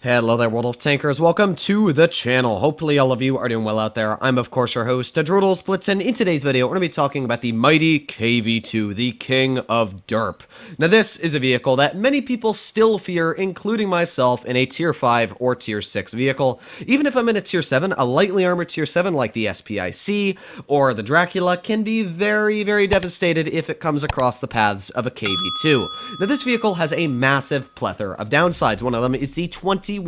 Hello there, World of Tankers. Welcome to the channel. Hopefully all of you are doing well out there. I'm, of course, your host, World of Blitz, and in today's video, we're going to be talking about the mighty KV2, the king of Derp. Now, this is a vehicle that many people still fear, including myself, in a Tier 5 or Tier 6 vehicle. Even if I'm in a Tier 7, a lightly armored Tier 7 like the SPIC or the Dracula can be very, very devastated if it comes across the paths of a KV2. Now, this vehicle has a massive plethora of downsides. One of them is the 21.7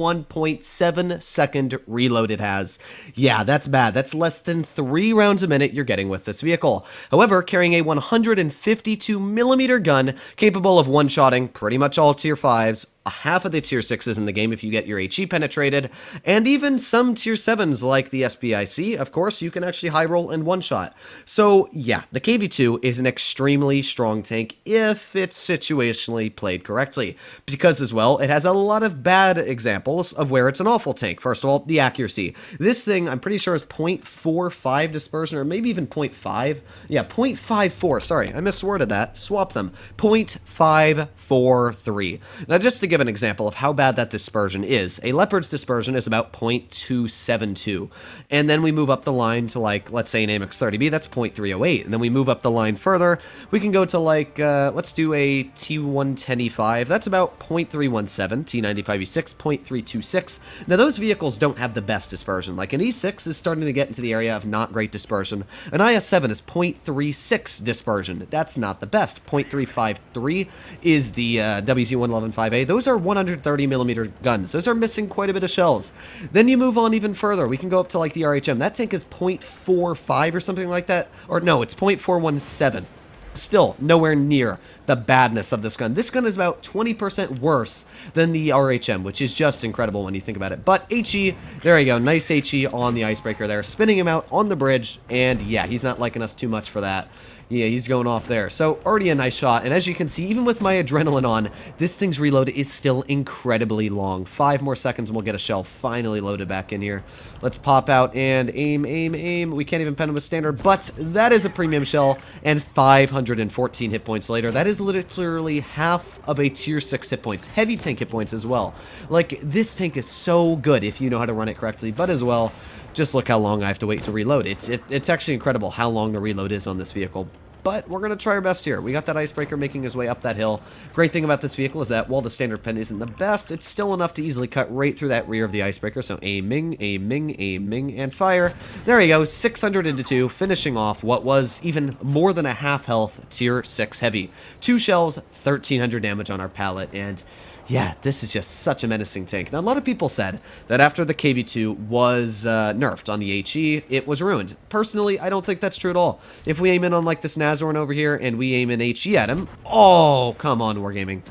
second reload it has. Yeah, that's bad. That's less than 3 rounds a minute you're getting with this vehicle. However, carrying a 152mm gun capable of one-shotting pretty much all Tier 5s, half of the Tier 6s in the game if you get your HE penetrated, and even some Tier 7s like the SPIC, of course, you can actually high roll and one-shot. So, yeah, the KV2 is an extremely strong tank if it's situationally played correctly, because as well, it has a lot of bad examples of where it's an awful tank. First of all, the accuracy. This thing, I'm pretty sure, is 0.45 dispersion, or maybe even 0.5. Yeah, 0.54, sorry, I misworded that. Swap them. 0.543. Now, just to give an example of how bad that dispersion is, a Leopard's dispersion is about 0.272, and then we move up the line to, like, let's say an AMX 30B, that's 0.308, and then we move up the line further, we can go to, like, let's do a T110E5, that's about 0.317, T95E6, 0.326. Now, those vehicles don't have the best dispersion. Like, an E6 is starting to get into the area of not great dispersion. An IS-7 is 0.36 dispersion. That's not the best. 0.353 is the WZ-111-5A. Those are 130mm guns. Those are missing quite a bit of shells. Then you move on even further. We can go up to, like, the RHM. That tank is 0.45 or something like that. Or, no, it's 0.417. Still, nowhere near the badness of this gun. This gun is about 20% worse than the RHM, which is just incredible when you think about it. But HE, there you go, nice HE on the icebreaker there, spinning him out on the bridge, and yeah, he's not liking us too much for that. Yeah, he's going off there. So, already a nice shot, and as you can see, even with my adrenaline on, this thing's reload is still incredibly long. 5 more seconds and we'll get a shell finally loaded back in here. Let's pop out and aim, aim, aim. We can't even pen him with standard, but that is a premium shell, and 514 hit points later. That is literally half of a Tier 6 hit points. Heavy tank hit points as well. Like, this tank is so good if you know how to run it correctly, but as well, just look how long I have to wait to reload. It's actually incredible how long the reload is on this vehicle. But we're going to try our best here. We got that icebreaker making his way up that hill. Great thing about this vehicle is that while the standard pen isn't the best, it's still enough to easily cut right through that rear of the icebreaker. So aiming, aiming, aiming, and fire. There you go, 600 into 2, finishing off what was even more than a half health Tier 6 heavy. 2 shells, 1300 damage on our pallet, and yeah, this is just such a menacing tank. Now, a lot of people said that after the KV2 was nerfed on the HE, it was ruined. Personally, I don't think that's true at all. If we aim in on, like, this Nazorn over here and we aim an HE at him, oh, come on, Wargaming.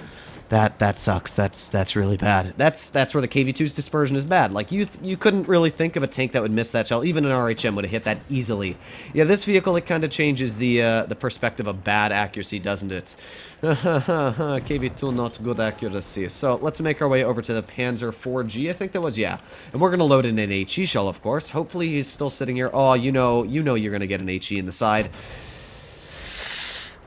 That sucks. That's really bad. That's where the KV2's dispersion is bad. Like, you couldn't really think of a tank that would miss that shell. Even an RHM would have hit that easily. Yeah, this vehicle, it kind of changes the perspective of bad accuracy, doesn't it? KV2 not good accuracy. So let's make our way over to the Panzer 4G. I think that was, yeah. And we're gonna load in an HE shell, of course. Hopefully he's still sitting here. Oh, you know you're gonna get an HE in the side.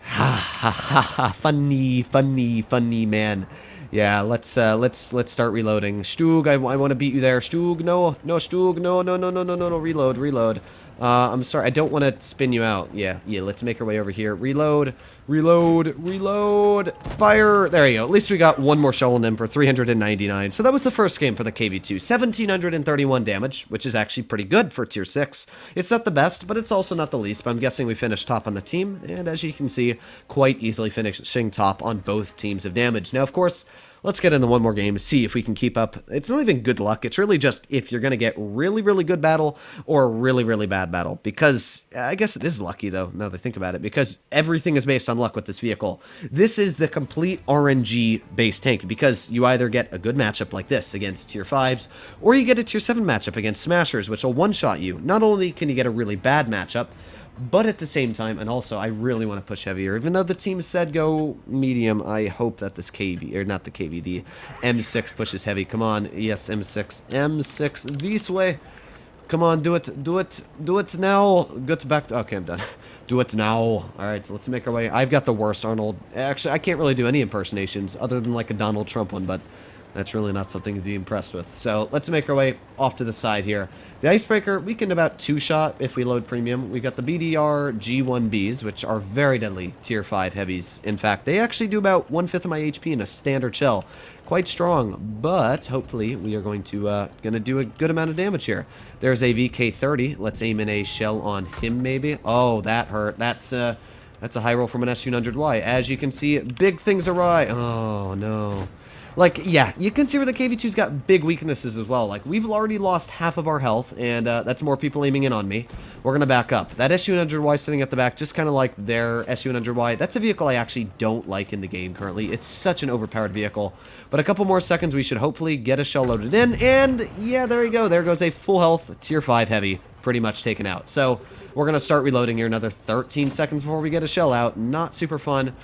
Ha ha ha ha! Funny, funny, funny, man. Yeah, let's start reloading. Stug, I want to beat you there. Stug, no, Stug, no, reload. I'm sorry, I don't want to spin you out. Yeah, let's make our way over here. Reload, fire. There you go. At least we got one more shell in them for 399. So that was the first game for the KV2. 1731 damage, which is actually pretty good for Tier 6. It's not the best, but it's also not the least. But I'm guessing we finished top on the team, and as you can see, quite easily finishing top on both teams of damage. Now, of course, let's get into one more game to see if we can keep up. It's not even good luck. It's really just if you're going to get really, really good battle or really, really bad battle. Because I guess it is lucky, though, now that I think about it. Because everything is based on luck with this vehicle. This is the complete RNG-based tank. Because you either get a good matchup like this against Tier 5s, or you get a Tier 7 matchup against Smashers, which will one-shot you. Not only can you get a really bad matchup, but at the same time, and also, I really want to push heavier. Even though the team said go medium, I hope that this KV, or not the KV, the M6 pushes heavy. Come on, yes, M6 this way. Come on, do it now. Get back, okay, I'm done. Do it now. Alright, so let's make our way. I've got the worst Arnold. Actually, I can't really do any impersonations other than like a Donald Trump one, but That's really not something to be impressed with. So let's make our way off to the side here. The Icebreaker, we can about two-shot if we load premium. We got the BDR G1Bs, which are very deadly tier 5 heavies. In fact, they actually do about 1/5 of my HP in a standard shell. Quite strong, but hopefully we are going to do a good amount of damage here. There's a VK30. Let's aim in a shell on him, maybe. Oh, that hurt. That's a high roll from an SU-100Y. As you can see, big things awry. Oh, no. Like, yeah, you can see where the KV2's got big weaknesses as well. Like, we've already lost half of our health, and that's more people aiming in on me. We're going to back up. That SU-100Y sitting at the back, just kind of like their SU-100Y. That's a vehicle I actually don't like in the game currently. It's such an overpowered vehicle. But a couple more seconds, we should hopefully get a shell loaded in, and yeah, there you go. There goes a full health tier 5 heavy, pretty much taken out. So we're going to start reloading here another 13 seconds before we get a shell out. Not super fun.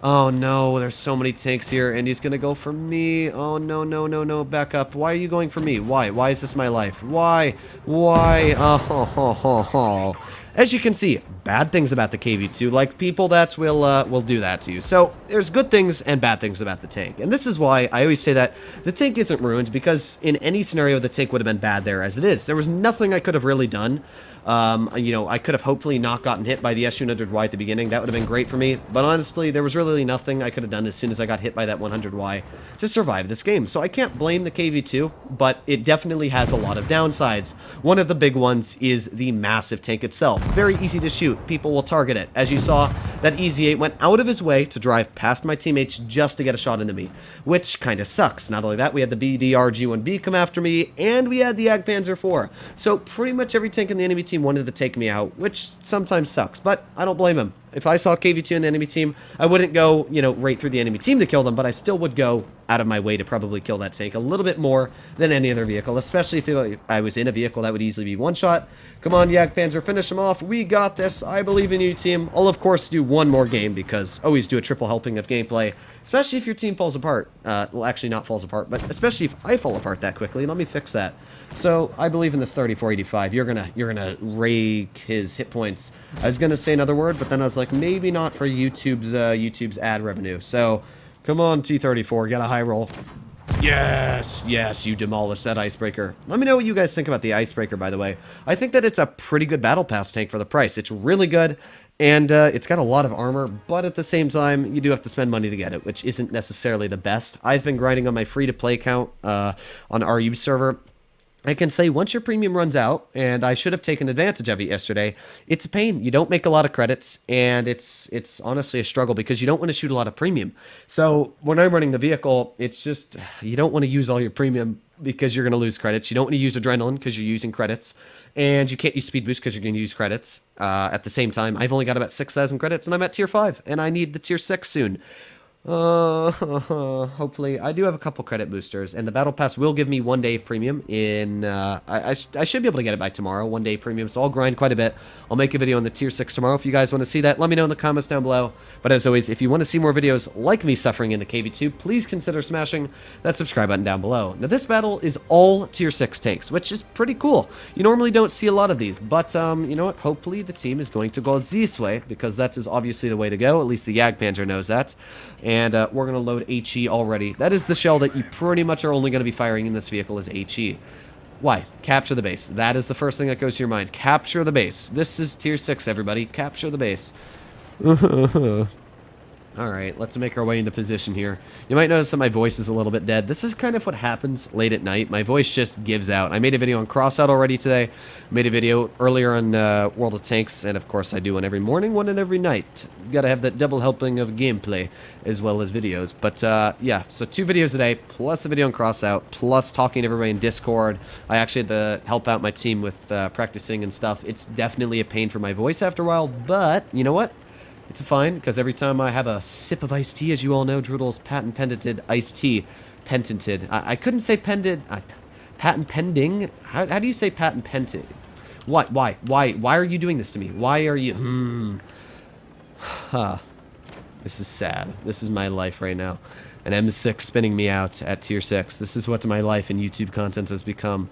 Oh no, there's so many tanks here, and he's gonna go for me. Oh no, no, no, no, back up. Why are you going for me? Why? Why is this my life? Why? Why? Oh, ho, ho, ho, ho. As you can see, bad things about the KV2, like people that will do that to you. So there's good things and bad things about the tank, and this is why I always say that the tank isn't ruined, because in any scenario the tank would have been bad there as it is. There was nothing I could have really done. You know, I could have hopefully not gotten hit by the SU-100Y at the beginning. That would have been great for me. But honestly, there was really nothing I could have done as soon as I got hit by that 100Y to survive this game. So I can't blame the KV2, but it definitely has a lot of downsides. One of the big ones is the massive tank itself. Very easy to shoot. People will target it. As you saw, that EZ8 went out of his way to drive past my teammates just to get a shot into me, which kind of sucks. Not only that, we had the BDR G1B come after me, and we had the Jagdpanzer IV. So pretty much every tank in the enemy team wanted to take me out, which sometimes sucks, but I don't blame him. If I saw KV2 in the enemy team, I wouldn't go, you know, right through the enemy team to kill them, but I still would go out of my way to probably kill that tank a little bit more than any other vehicle, especially if I was in a vehicle that would easily be one shot. Come on, Jagdpanzer, finish him off. We got this. I believe in you, team. I'll, of course, do one more game, because always do a triple helping of gameplay, especially if your team falls apart. Well, actually not falls apart, but especially if I fall apart that quickly. Let me fix that. So I believe in this 3485. You're gonna rake his hit points. I was gonna say another word, but then I was like, maybe not for YouTube's ad revenue. So come on, T34, get a high roll. Yes, yes, you demolished that Icebreaker. Let me know what you guys think about the Icebreaker, by the way. I think that it's a pretty good Battle Pass tank for the price. It's really good, and it's got a lot of armor, but at the same time, you do have to spend money to get it, which isn't necessarily the best. I've been grinding on my free-to-play account on RU server. I can say once your premium runs out, and I should have taken advantage of it yesterday, it's a pain. You don't make a lot of credits, and it's honestly a struggle because you don't want to shoot a lot of premium. So when I'm running the vehicle, it's just, you don't want to use all your premium because you're going to lose credits. You don't want to use adrenaline because you're using credits, and you can't use speed boost because you're going to use credits. At the same time, I've only got about 6,000 credits, and I'm at tier 5, and I need the tier 6 soon. Hopefully I do have a couple credit boosters, and the battle pass will give me 1 day of premium in I should be able to get it by tomorrow, 1 day premium, so I'll grind quite a bit. I'll make a video on the tier 6 tomorrow. If you guys want to see that, let me know in the comments down below. But as always, if you want to see more videos like me suffering in the KV2, please consider smashing that subscribe button down below. Now this battle is all tier 6 tanks, which is pretty cool. You normally don't see a lot of these, but you know what, hopefully the team is going to go this way, because that is obviously the way to go. At least the Jagdpanzer knows that. And we're going to load HE already. That is the shell that you pretty much are only going to be firing in this vehicle is HE. Why? Capture the base. That is the first thing that goes to your mind. Capture the base. This is tier 6, everybody. Capture the base. Alright, let's make our way into position here. You might notice that my voice is a little bit dead. This is kind of what happens late at night. My voice just gives out. I made a video on Crossout already today. I made a video earlier on World of Tanks, and of course I do one every morning, one and every night. Gotta have that double helping of gameplay as well as videos. But yeah, so 2 videos a day, plus a video on Crossout, plus talking to everybody in Discord. I actually had to help out my team with practicing and stuff. It's definitely a pain for my voice after a while, but you know what? It's fine, because every time I have a sip of iced tea, as you all know, Droodle's patent-pended iced tea. Patented. I couldn't say pended. Patent pending? How do you say patent pending? What? Why? Why are you doing this to me? Why are you... This is sad. This is my life right now. An M6 spinning me out at tier 6. This is what my life in YouTube content has become.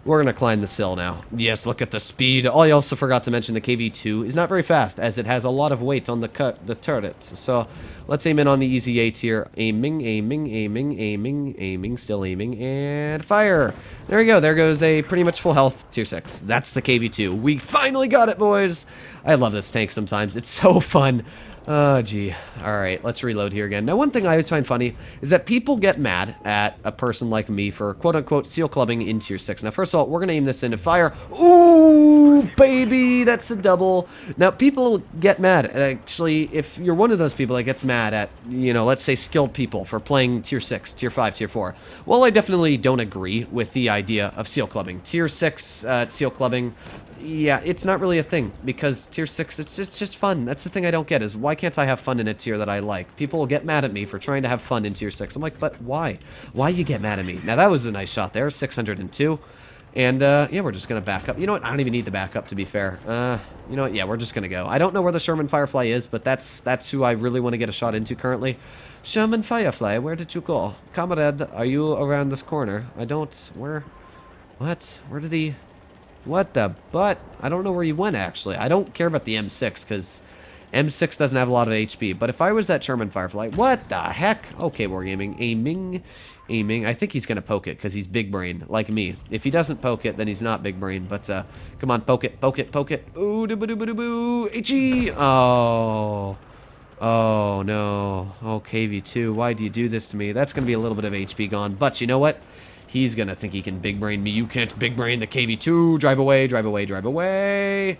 We're going to climb the sill now. Yes, look at the speed. Oh, I also forgot to mention the KV-2 is not very fast, as it has a lot of weight on the turret. So let's aim in on the easy A tier. Aiming, aiming, aiming, aiming, aiming, still aiming, and fire. There we go. There goes a pretty much full health tier 6. That's the KV-2. We finally got it, boys. I love this tank sometimes. It's so fun. Oh, gee. All right, let's reload here again. Now, one thing I always find funny is that people get mad at a person like me for quote-unquote seal clubbing in tier 6. Now, first of all, we're going to aim this into fire. Ooh, baby, that's a double. Now, people get mad. Actually, if you're one of those people that gets mad at, you know, let's say skilled people for playing tier 6, tier 5, tier 4. Well, I definitely don't agree with the idea of seal clubbing. Tier 6 seal clubbing, yeah, it's not really a thing, because tier 6, it's just fun. That's the thing I don't get, is why can't I have fun in a tier that I like? People will get mad at me for trying to have fun in tier 6. I'm like, but why? Why you get mad at me? Now, that was a nice shot there, 602. And, yeah, we're just going to back up. You know what? I don't even need to back up, to be fair. You know what? Yeah, we're just going to go. I don't know where the Sherman Firefly is, but that's who I really want to get a shot into currently. Sherman Firefly, where did you go? Comrade, are you around this corner? I don't... Where? What? Where did he... What the butt? I don't know where he went, actually. I don't care about the M6, because M6 doesn't have a lot of HP. But if I was that Sherman Firefly... What the heck? Okay, wargaming. Aiming. Aiming. I think he's going to poke it, because he's big brain, like me. If he doesn't poke it, then he's not big brain. But, come on, poke it, poke it, poke it. Ooh, doo-ba-doo-ba-doo-boo. HE! Oh. Oh, no. Oh, KV2, why do you do this to me? That's going to be a little bit of HP gone. But you know what? He's going to think he can big brain me. You can't big brain the KV2. Drive away, drive away, drive away.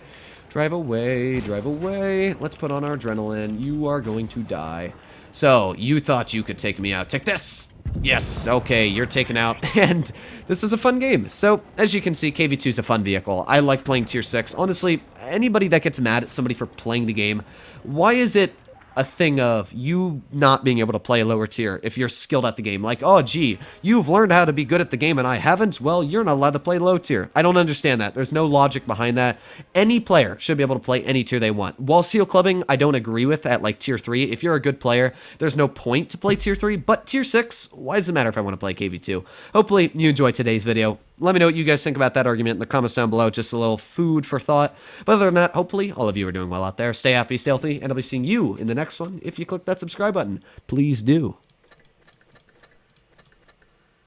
Drive away, drive away. Let's put on our adrenaline. You are going to die. So, you thought you could take me out. Take this. Yes, okay, you're taken out. And this is a fun game. So, as you can see, KV2 is a fun vehicle. I like playing tier 6. Honestly, anybody that gets mad at somebody for playing the game, why is it a thing of you not being able to play a lower tier if you're skilled at the game? Like, oh, gee, you've learned how to be good at the game and I haven't? Well, you're not allowed to play low tier. I don't understand that. There's no logic behind that. Any player should be able to play any tier they want. While seal clubbing, I don't agree with at like tier 3. If you're a good player, there's no point to play tier 3, but tier 6, why does it matter if I want to play KV2? Hopefully you enjoyed today's video. Let me know what you guys think about that argument in the comments down below. Just a little food for thought. But other than that, hopefully all of you are doing well out there. Stay happy, stay healthy, and I'll be seeing you in the next one. If you click that subscribe button, please do.